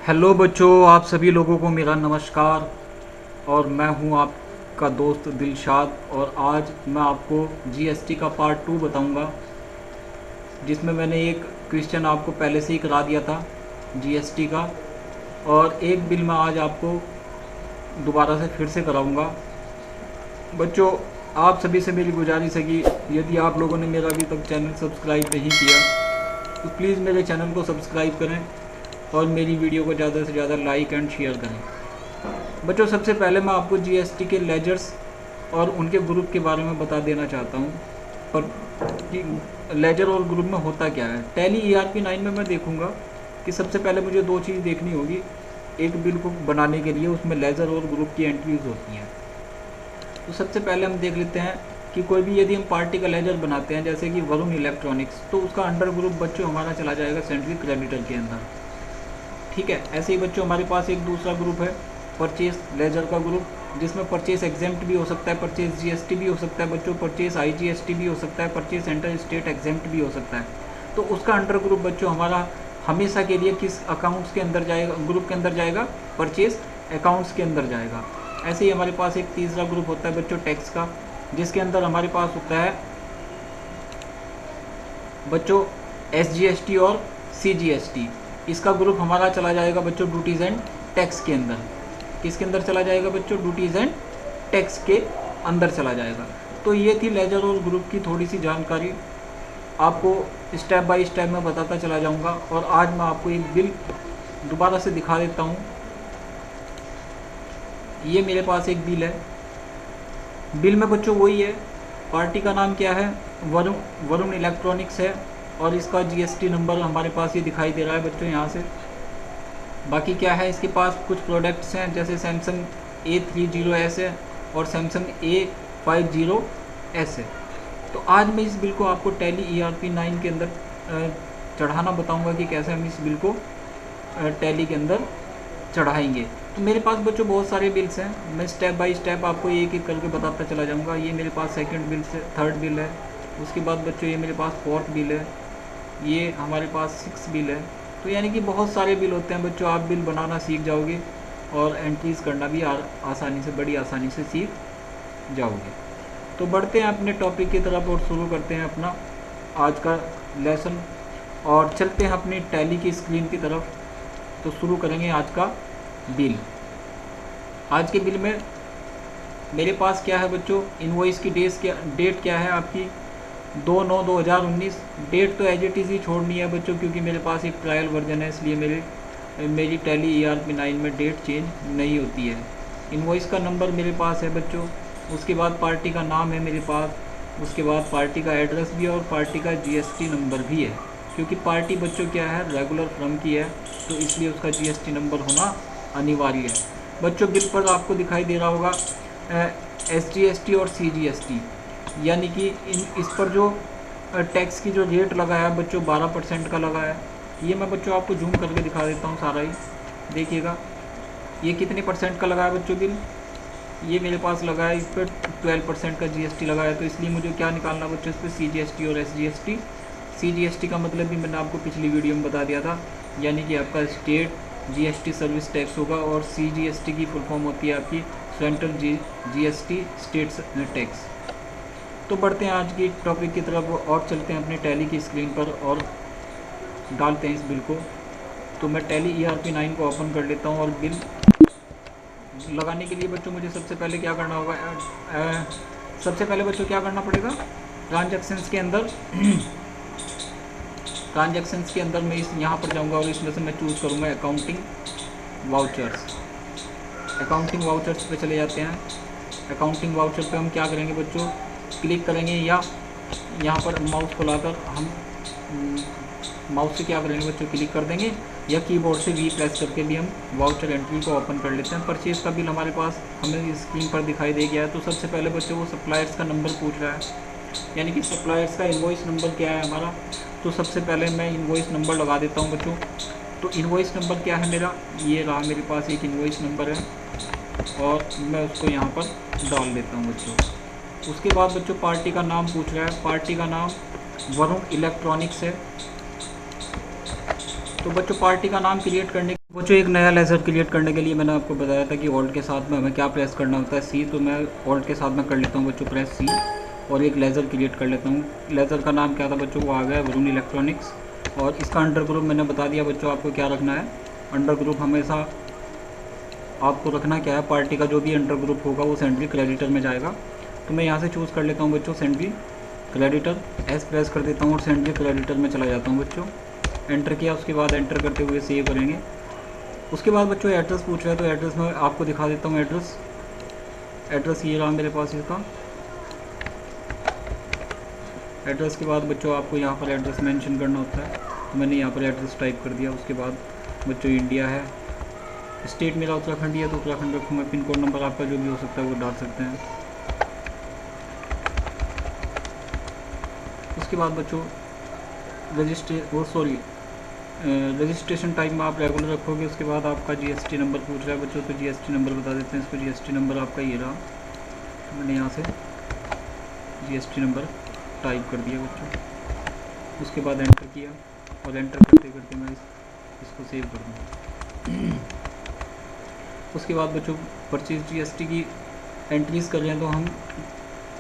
Hello बच्चों, आप सभी लोगों को मेरा नमस्कार। और मैं हूं आपका दोस्त दिलशाद। और आज मैं आपको जीएसटी का पार्ट 2 बताऊंगा, जिसमें मैंने एक क्वेश्चन आपको पहले से ही करा दिया था जीएसटी का, और एक बिल मैं आज आपको दोबारा से फिर से कराऊंगा। बच्चों, आप सभी से मेरी गुजारिश है कि यदि आप लोगों ने मेरा अभी तक चैनल सब्सक्राइब नहीं किया तो प्लीज़ मेरे चैनल को सब्सक्राइब करें और मेरी वीडियो को ज़्यादा से ज़्यादा लाइक एंड शेयर करें। बच्चों, सबसे पहले मैं आपको जीएसटी के लेजर्स और उनके ग्रुप के बारे में बता देना चाहता हूँ, पर कि लेजर और ग्रुप में होता क्या है। टैली ईआरपी 9 में मैं देखूँगा कि सबसे पहले मुझे दो चीज़ देखनी होगी। एक बिल को बनाने के लिए उसमें लेजर और ग्रुप की एंट्रीज होती हैं। तो सबसे पहले हम देख लेते हैं कि कोई भी यदि हम पार्टी का लेजर बनाते हैं, जैसे कि वरुण इलेक्ट्रॉनिक्स, तो उसका अंडर ग्रुप बच्चों हमारा चला जाएगा सेंट्रल क्रेडिटर के अंदर। ठीक है, ऐसे ही बच्चों हमारे पास एक दूसरा ग्रुप है परचेज लेजर का ग्रुप, जिसमें परचेज एग्जेम्प्ट भी हो सकता है, परचेज जीएसटी भी हो सकता है बच्चों, परचेज आईजीएसटी भी हो सकता है, परचेज सेंटर स्टेट एग्जेम्प्ट भी हो सकता है। तो उसका अंडर ग्रुप बच्चों हमारा हमेशा के लिए किस अकाउंट्स के अंदर जाएगा, ग्रुप के अंदर जाएगा, परचेज अकाउंट्स के अंदर जाएगा। ऐसे ही हमारे पास एक तीसरा ग्रुप होता है बच्चों टैक्स का, जिसके अंदर हमारे पास होता है बच्चों एसजीएसटी और सीजीएसटी। इसका ग्रुप हमारा चला जाएगा बच्चों ड्यूटीज़ एंड टैक्स के अंदर। किसके अंदर चला जाएगा बच्चों? ड्यूटीज़ एंड टैक्स के अंदर चला जाएगा। तो ये थी लेजर और ग्रुप की थोड़ी सी जानकारी, आपको स्टेप बाय स्टेप में बताता चला जाऊंगा। और आज मैं आपको एक बिल दोबारा से दिखा देता हूँ। ये मेरे पास एक बिल है। बिल में बच्चों वही है, पार्टी का नाम क्या है? वरुण इलेक्ट्रॉनिक्स है, और इसका जीएसटी नंबर हमारे पास ये दिखाई दे रहा है बच्चों यहाँ से। बाकी क्या है, इसके पास कुछ प्रोडक्ट्स हैं, जैसे सैमसंग A30s है और सैमसंग A50s है। तो आज मैं इस बिल को आपको टैली ईआरपी 9 के अंदर चढ़ाना बताऊंगा कि कैसे हम इस बिल को टैली के अंदर चढ़ाएंगे। तो मेरे पास बच्चों बहुत सारे बिल्स हैं, मैं स्टेप बाय स्टेप आपको एक एक करके बताता चला जाऊँगा। ये मेरे पास सेकेंड बिल से थर्ड बिल है। उसके बाद बच्चों ये मेरे पास फोर्थ बिल है, ये हमारे पास 6 बिल है। तो यानी कि बहुत सारे बिल होते हैं बच्चों। आप बिल बनाना सीख जाओगे और एंट्रीज़ करना भी आसानी से, बड़ी आसानी से सीख जाओगे। तो बढ़ते हैं अपने टॉपिक की तरफ और शुरू करते हैं अपना आज का लेसन, और चलते हैं अपनी टैली की स्क्रीन की तरफ। तो शुरू करेंगे आज का बिल। आज के बिल में मेरे पास क्या है बच्चों? इनवॉइस की डेट क्या है आपकी? 2/9/2019। डेट तो एज इट इज़ ही छोड़नी है बच्चों, क्योंकि मेरे पास एक ट्रायल वर्जन है, इसलिए मेरी टैली ईआरपी 9 में डेट चेंज नहीं होती है। इनवॉइस का नंबर मेरे पास है बच्चों। उसके बाद पार्टी का नाम है मेरे पास। उसके बाद पार्टी का एड्रेस भी है और पार्टी का जीएसटी नंबर भी है, क्योंकि पार्टी बच्चों क्या है, रेगुलर फर्म की है, तो इसलिए उसका जीएसटी नंबर होना अनिवार्य है। बच्चों बिल पर आपको दिखाई दे रहा होगा एसजीएसटी और सीजीएसटी, यानी कि इस पर जो टैक्स की जो रेट लगा है बच्चों 12% का लगा है। ये मैं बच्चों आपको जूम करके दिखा देता हूँ सारा ही, देखिएगा ये कितने परसेंट का लगा है बच्चों बिल। ये मेरे पास लगा है, इस पर 12% का जीएसटी लगा है। तो इसलिए मुझे क्या निकालना बच्चों? इस पर सीजीएसटी और एसजीएसटी। सीजीएसटी का मतलब भी मैंने आपको पिछली वीडियो में बता दिया था, यानी कि आपका स्टेट जीएसटी सर्विस टैक्स होगा, और सीजीएसटी की फुल फॉर्म होती है आपकी सेंट्रल जीएसटी स्टेट टैक्स। तो बढ़ते हैं आज की टॉपिक की तरफ और चलते हैं अपने टैली की स्क्रीन पर और डालते हैं इस बिल को। तो मैं टैली ईआरपी 9 को ओपन कर लेता हूँ, और बिल लगाने के लिए बच्चों मुझे सबसे पहले क्या करना होगा? सबसे पहले बच्चों क्या करना पड़ेगा? ट्रांजैक्शंस के अंदर मैं यहाँ पर जाऊँगा और इसमें से मैं चूज़ करूँगा अकाउंटिंग वाउचर्स पे चले जाते हैं। अकाउंटिंग वाउचर पे हम क्या करेंगे बच्चों? क्लिक करेंगे, या यहाँ पर माउस को लाकर हम माउस से क्या करेंगे बच्चों? क्लिक कर देंगे, या कीबोर्ड से वी प्रेस करके भी हम वाउचर एंट्री को ओपन कर लेते हैं। परचेज का बिल हमारे पास हमें स्क्रीन पर दिखाई दे गया है। तो सबसे पहले बच्चों वो सप्लायर्स का नंबर पूछ रहा है, यानी कि सप्लायर्स का इनवॉइस नंबर क्या है हमारा। तो सबसे पहले मैं इनवॉइस नंबर लगा देता हूँ बच्चों। तो इनवॉइस नंबर क्या है मेरा? ये रहा मेरे पास एक इनवॉइस नंबर है, और मैं उसको यहाँ पर डाल देता हूँ बच्चों। उसके बाद बच्चों पार्टी का नाम पूछ रहा है। पार्टी का नाम वरुण इलेक्ट्रॉनिक्स है। तो बच्चों पार्टी का नाम क्रिएट करने बच्चों एक नया लेज़र क्रिएट करने के लिए मैंने आपको बताया था कि ऑल्ट के साथ में हमें क्या प्रेस करना होता है, सी। तो मैं ऑल्ट के साथ में कर लेता हूँ बच्चों प्रेस सी और एक लेज़र क्रिएट कर लेता हूँ। लेज़र का नाम क्या था बच्चों, वो आ गया वरुण इलेक्ट्रॉनिक्स। और इसका अंडर ग्रुप मैंने बता दिया बच्चों आपको क्या रखना है। अंडर ग्रुप हमेशा आपको रखना क्या है, पार्टी का जो भी अंडर ग्रुप होगा वो सेंट्री क्रेडिटर में जाएगा। तो मैं यहाँ से चूज़ कर लेता हूँ बच्चों सेंट्री क्रेडिटर, एस प्रेस कर देता हूँ और सेंट्री क्रेडिटर में चला जाता हूँ बच्चों। एंटर किया, उसके बाद एंटर करते हुए सेव करेंगे। उसके बाद बच्चों एड्रेस पूछ रहा है तो एड्रेस में आपको दिखा देता हूँ। एड्रेस ये रहा मेरे पास इसका एड्रेस। के बाद बच्चों आपको यहाँ पर एड्रेस मेंशन करना होता है, तो मैंने यहाँ पर एड्रेस टाइप कर दिया। उसके बाद बच्चों इंडिया है, स्टेट मेरा उत्तराखंड है तो उत्तराखंड रखूँगा। पिन कोड नंबर आपका जो भी हो सकता है वो डाल सकते हैं। उसके बाद बच्चों रजिस्ट्रेशन टाइप में आप रेगुलर रखोगे। उसके बाद आपका जीएसटी नंबर पूछ रहा है बच्चों, तो जीएसटी नंबर बता देते हैं इसको। जीएसटी नंबर आपका ये रहा, तो मैंने यहाँ से जीएसटी नंबर टाइप कर दिया बच्चों। उसके बाद एंटर किया और एंटर करते करते मैं इसको सेव कर दूँगा। उसके बाद बच्चों परचेज जीएसटी की एंट्रीज कर रहे हैं तो हम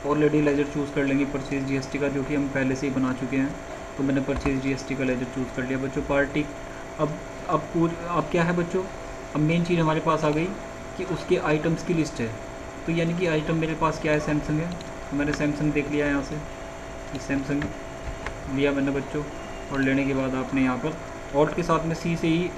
ऑलरेडी लेजर चूज़ कर लेंगे परचेज जीएसटी का, जो कि हम पहले से ही बना चुके हैं। तो मैंने परचेज जीएसटी का लेजर चूज़ कर लिया बच्चों। पार्टी अब क्या है बच्चों, अब मेन चीज़ हमारे पास आ गई कि उसके आइटम्स की लिस्ट है। तो यानी कि आइटम मेरे पास क्या है, सैमसंग है। तो मैंने सैमसंग देख लिया यहाँ से, सैमसंग लिया मैंने बच्चों। और लेने के बाद आपने यहाँ पर ऑल्ट के साथ में सी से ही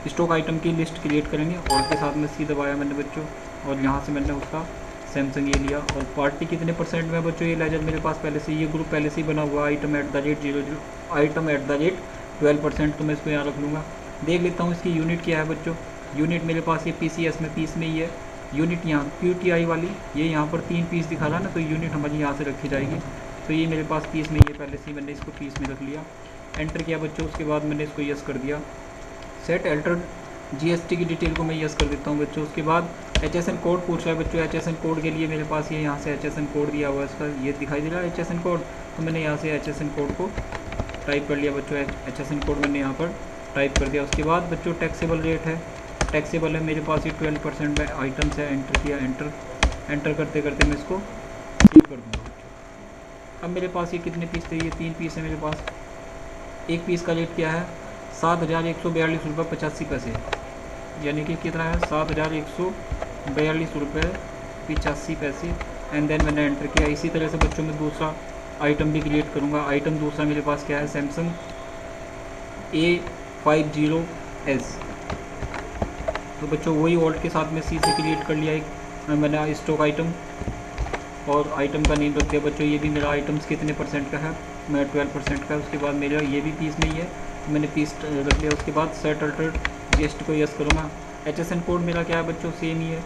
स्टॉक आइटम की लिस्ट क्रिएट करेंगे। ऑल्ट के साथ में सी दबाया मैंने बच्चों और यहाँ से मैंने उसका सैमसंग ये लिया। और पार्टी कितने परसेंट में बच्चों, ये लेजर मेरे पास पहले से, ये ग्रुप पहले से ही बना हुआ आइटम @00 आइटम @12%। तो मैं इसको यहाँ रख लूँगा। देख लेता हूँ इसकी यूनिट क्या है बच्चों। यूनिट मेरे पास ये PCS में पीस में ही है। यूनिट यहाँ QTI वाली ये यहाँ पर 3 पीस दिखा रहा है ना, तो यूनिट हमारी यहाँ से रखी जाएगी। तो ये मेरे पास पीस में, ये पहले से ही मैंने इसको पीस में रख लिया। एंटर किया बच्चों, उसके बाद मैंने इसको यस कर दिया। सेट अल्टर जीएसटी की डिटेल को मैं यस कर देता हूँ बच्चों। उसके बाद HSN कोड पूछ रहा है बच्चों। HSN कोड के लिए मेरे पास ये यहाँ से HSN कोड दिया हुआ है, इसका ये दिखाई दे रहा है HSN कोड। तो मैंने यहाँ से HSN कोड को टाइप कर लिया बच्चों। HSN कोड मैंने यहाँ पर टाइप कर दिया। उसके बाद बच्चों टैक्सेबल रेट है, टैक्सेबल है मेरे पास ये 12% में आइटम्स है। एंटर किया, एंटर करते करते मैं इसको सेव कर दूँगा बच्चों। अब मेरे पास ये कितने पीस थे, ये 3 पीस है मेरे पास। एक पीस का रेट क्या है, 7,142 रुपये 85 पैसे, यानी कि कितना है 7,142 रुपये 85 पैसे। एंड देन मैंने एंटर किया। इसी तरह से बच्चों में दूसरा आइटम भी क्रिएट करूँगा। आइटम दूसरा मेरे पास क्या है, सैमसंग A50s। तो बच्चों वही ऑल्ट के साथ में सी से क्रिएट कर लिया एक मैंने स्टॉक आइटम, और आइटम का नेम रख दिया बच्चों। ये भी मेरा आइटम्स कितने परसेंट का है, मैं 12% का है। उसके बाद मेरा ये भी पीस में ही है, मैंने पीस रख लिया। उसके बाद सेट अल्टर जीएसटी को यस करूँगा। HSN कोड मेरा क्या है बच्चों, सेम ही है।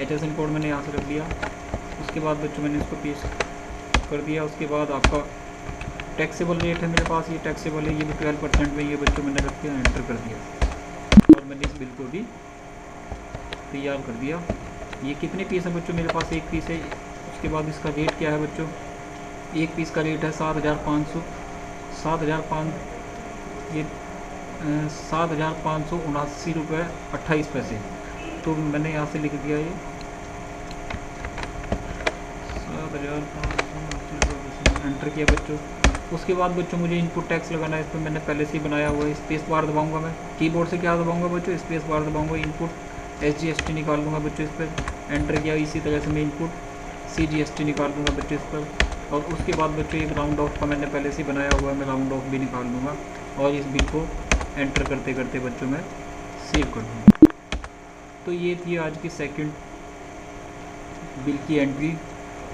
HSN कोड मैंने यहाँ से रख लिया। उसके बाद बच्चों मैंने इसको पीस कर दिया। उसके बाद आपका टैक्सेबल रेट है मेरे पास, ये टैक्सेबल है, ये भी 12% में ये बच्चों मैंने रख के एंटर कर दिया। और मैंने इस बिल को भी तैयार कर दिया। ये कितने पीस है बच्चों, मेरे पास एक पीस है। उसके बाद इसका रेट क्या है बच्चों, एक पीस का रेट है 7,579 रुपये 28 पैसे। तो मैंने यहाँ से लिख दिया ये 7,579, एंटर किया बच्चों। उसके बाद बच्चों मुझे इनपुट टैक्स लगाना है, इस पर मैंने पहले से ही बनाया हुआ है। स्पेस बार दबाऊंगा मैं, कीबोर्ड से क्या दबाऊंगा बच्चों, स्पेस बार दबाऊंगा। इनपुट SGST निकाल दूंगा बच्चों इस पर। एंटर किया। इसी तरह से मैं इनपुट CGST निकाल दूंगा बच्चों इस पर। और उसके बाद बच्चों एक राउंड ऑफ का मैंने पहले से बनाया हुआ है, मैं राउंड ऑफ भी निकाल दूंगा। और इस बिल को एंटर करते करते बच्चों मैं सेव कर दूंगा। तो ये थी आज की सेकंड बिल की एंट्री।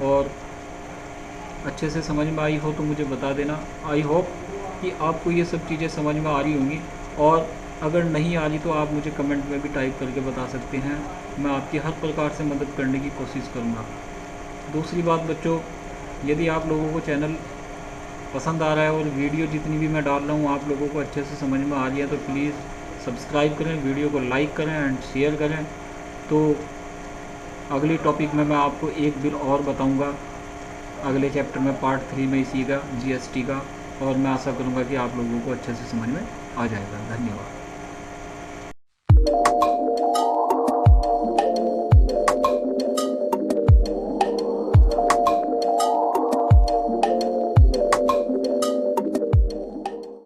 और अच्छे से समझ में आई हो तो मुझे बता देना। आई होप कि आपको ये सब चीज़ें समझ में आ रही होंगी, और अगर नहीं आ रही तो आप मुझे कमेंट में भी टाइप करके बता सकते हैं। मैं आपकी हर प्रकार से मदद करने की कोशिश करूँगा। दूसरी बात बच्चों, यदि आप लोगों को चैनल पसंद आ रहा है और वीडियो जितनी भी मैं डाल रहा हूँ आप लोगों को अच्छे से समझ में आ रही है, तो प्लीज़ सब्सक्राइब करें, वीडियो को लाइक करें एंड शेयर करें। तो अगली टॉपिक में मैं आपको एक बिल और बताऊँगा अगले चैप्टर में, पार्ट 3 में इसी का, GST का। और मैं आशा करूँगा कि आप लोगों को अच्छे से समझ में आ जाएगा। धन्यवाद।